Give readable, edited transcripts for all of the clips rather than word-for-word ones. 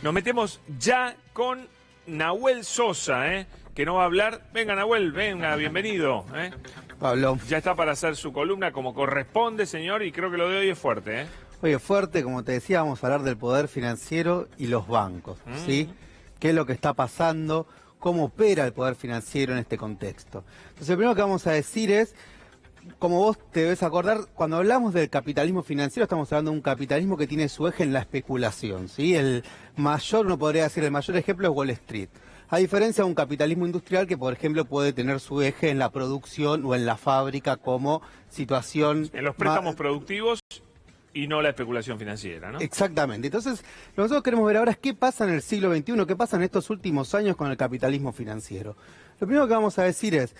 Nos metemos ya con Nahuel Sosa, que no va a hablar. Venga, Nahuel, venga, bienvenido. Pablo. Ya está para hacer su columna como corresponde, señor, y creo que lo de hoy es fuerte. Oye, fuerte, como te decía, vamos a hablar del poder financiero y los bancos, ¿sí? ¿Qué es lo que está pasando? ¿Cómo opera el poder financiero en este contexto? Entonces, lo primero que vamos a decir es, como vos te debes acordar, cuando hablamos del capitalismo financiero, estamos hablando de un capitalismo que tiene su eje en la especulación, ¿sí? El mayor, uno podría decir, el mayor ejemplo es Wall Street. A diferencia de un capitalismo industrial que, por ejemplo, puede tener su eje en la producción o en la fábrica como situación... En los préstamos productivos y no la especulación financiera, ¿no? Exactamente. Entonces, lo que nosotros queremos ver ahora es qué pasa en el siglo XXI, qué pasa en estos últimos años con el capitalismo financiero. Lo primero que vamos a decir es,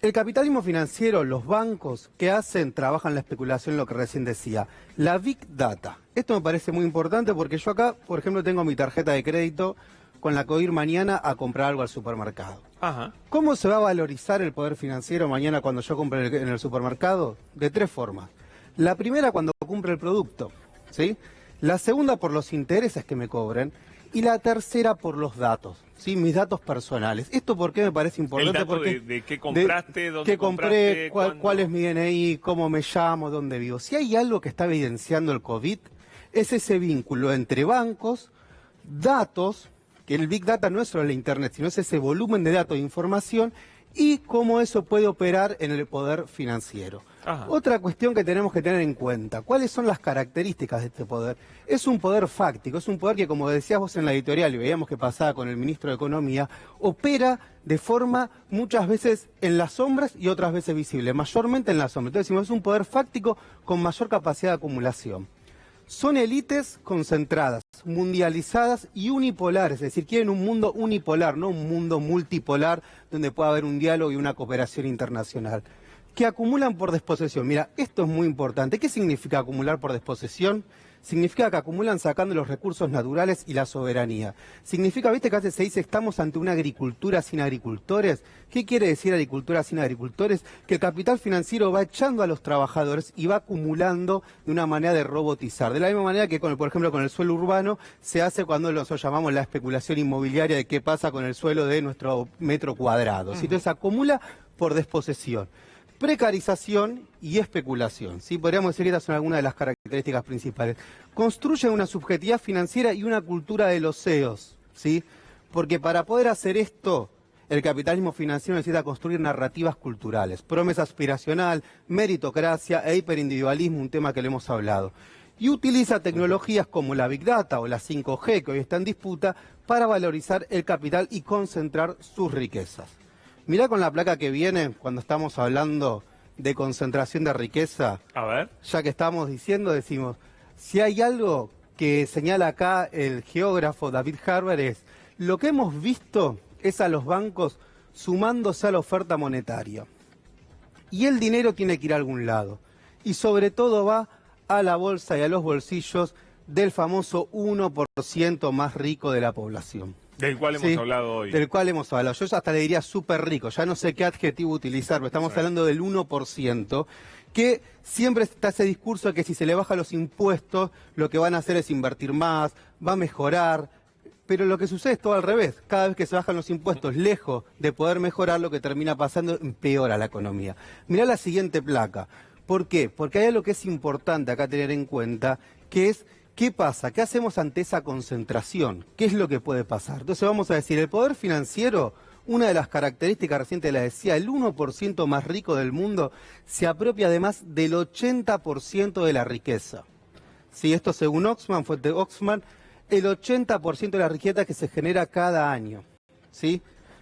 el capitalismo financiero, los bancos, ¿qué hacen? Trabajan la especulación, lo que recién decía. La Big Data. Esto me parece muy importante porque yo acá, por ejemplo, tengo mi tarjeta de crédito con la que voy a ir mañana a comprar algo al supermercado. Ajá. ¿Cómo se va a valorizar el poder financiero mañana cuando yo compre en el supermercado? De tres formas. La primera, cuando compre el producto, ¿sí? La segunda, por los intereses que me cobren. Y la tercera, por los datos, ¿sí? Mis datos personales. ¿Esto por qué me parece importante? El dato porque de qué compraste, dónde qué compré, compraste, cuál es mi DNI, cómo me llamo, dónde vivo. Si hay algo que está evidenciando el COVID, es ese vínculo entre bancos, datos, que el Big Data no es solo la Internet, sino es ese volumen de datos e información, y cómo eso puede operar en el poder financiero. Ajá. Otra cuestión que tenemos que tener en cuenta, ¿cuáles son las características de este poder? Es un poder fáctico, es un poder que, como decías vos en la editorial, y veíamos que pasaba con el ministro de Economía, opera de forma muchas veces en las sombras y otras veces visible, mayormente en las sombras. Entonces decimos, es un poder fáctico con mayor capacidad de acumulación. Son élites concentradas, mundializadas y unipolares, es decir, quieren un mundo unipolar, no un mundo multipolar donde pueda haber un diálogo y una cooperación internacional. Que acumulan por desposesión. Mira, esto es muy importante. ¿Qué significa acumular por desposesión? Significa que acumulan sacando los recursos naturales y la soberanía. Significa, viste que a veces se dice, estamos ante una agricultura sin agricultores. ¿Qué quiere decir agricultura sin agricultores? Que el capital financiero va echando a los trabajadores y va acumulando de una manera de robotizar. De la misma manera que, por ejemplo, con el suelo urbano se hace cuando nosotros llamamos la especulación inmobiliaria de qué pasa con el suelo de nuestro metro cuadrado. ¿Sí? Entonces acumula por desposesión. Precarización y especulación, ¿sí? Podríamos decir que estas son algunas de las características principales. Construyen una subjetividad financiera y una cultura de los CEOs, ¿sí? Porque para poder hacer esto, el capitalismo financiero necesita construir narrativas culturales, promesa aspiracional, meritocracia e hiperindividualismo, un tema que le hemos hablado. Y utiliza tecnologías como la Big Data o la 5G, que hoy está en disputa, para valorizar el capital y concentrar sus riquezas. Mirá con la placa que viene, cuando estamos hablando de concentración de riqueza, A ver. ya que estamos diciendo, decimos, si hay algo que señala acá el geógrafo David Harvard es, lo que hemos visto es a los bancos sumándose a la oferta monetaria. Y el dinero tiene que ir a algún lado. Y sobre todo va a la bolsa y a los bolsillos del famoso 1% más rico de la población. Del cual hemos hablado hoy. Del cual hemos hablado. Yo hasta le diría súper rico, ya no sé qué adjetivo utilizar, pero estamos hablando del 1%, que siempre está ese discurso de que si se le bajan los impuestos, lo que van a hacer es invertir más, va a mejorar, pero lo que sucede es todo al revés. Cada vez que se bajan los impuestos, lejos de poder mejorar, lo que termina pasando empeora la economía. Mirá la siguiente placa. ¿Por qué? Porque hay algo que es importante acá tener en cuenta, que es ¿qué pasa? ¿Qué hacemos ante esa concentración? ¿Qué es lo que puede pasar? Entonces vamos a decir, el poder financiero, una de las características recientes la decía, el 1% más rico del mundo se apropia además del 80% de la riqueza. Sí, esto según Oxfam, fuente Oxfam, el 80% de la riqueza que se genera cada año. ¿Sí?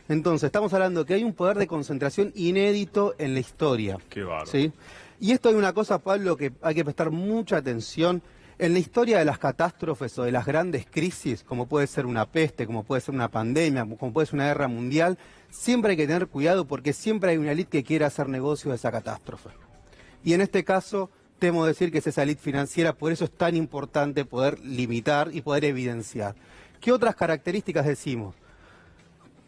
Entonces, estamos hablando que hay un poder de concentración inédito en la historia. Qué bárbaro. ¿Sí? Y esto hay una cosa, Pablo, que hay que prestar mucha atención. En la historia de las catástrofes o de las grandes crisis, como puede ser una peste, como puede ser una pandemia, como puede ser una guerra mundial, siempre hay que tener cuidado porque siempre hay una élite que quiere hacer negocio de esa catástrofe. Y en este caso, temo decir que es esa élite financiera, por eso es tan importante poder limitar y poder evidenciar. ¿Qué otras características decimos?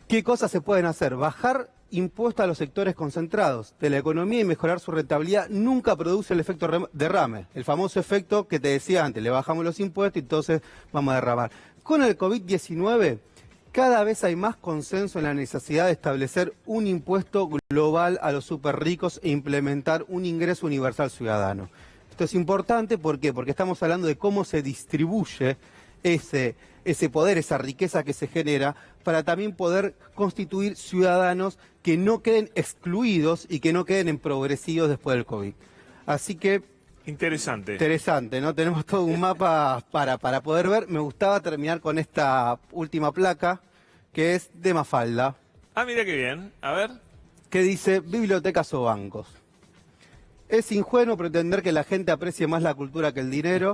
¿Qué cosas se pueden hacer? Bajar impuestos a los sectores concentrados de la economía y mejorar su rentabilidad nunca produce el efecto derrame. El famoso efecto que te decía antes, le bajamos los impuestos y entonces vamos a derramar. con el COVID-19, cada vez hay más consenso en la necesidad de establecer un impuesto global a los superricos e implementar un ingreso universal ciudadano. Esto es importante, ¿por qué? Porque estamos hablando de cómo se distribuye ese poder, esa riqueza que se genera, para también poder constituir ciudadanos que no queden excluidos y que no queden empobrecidos después del COVID. Así que... Interesante, ¿no? Tenemos todo un mapa para poder ver. Me gustaba terminar con esta última placa, que es de Mafalda. Ah, mira qué bien. A ver. Que dice, bibliotecas o bancos. Es ingenuo pretender que la gente aprecie más la cultura que el dinero.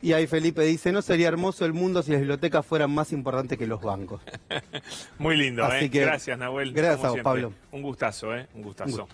Y ahí Felipe dice, ¿no sería hermoso el mundo si las bibliotecas fueran más importantes que los bancos? Muy lindo, Así que, gracias, Nahuel. Gracias a vos, Pablo. Un gustazo, Un gustazo.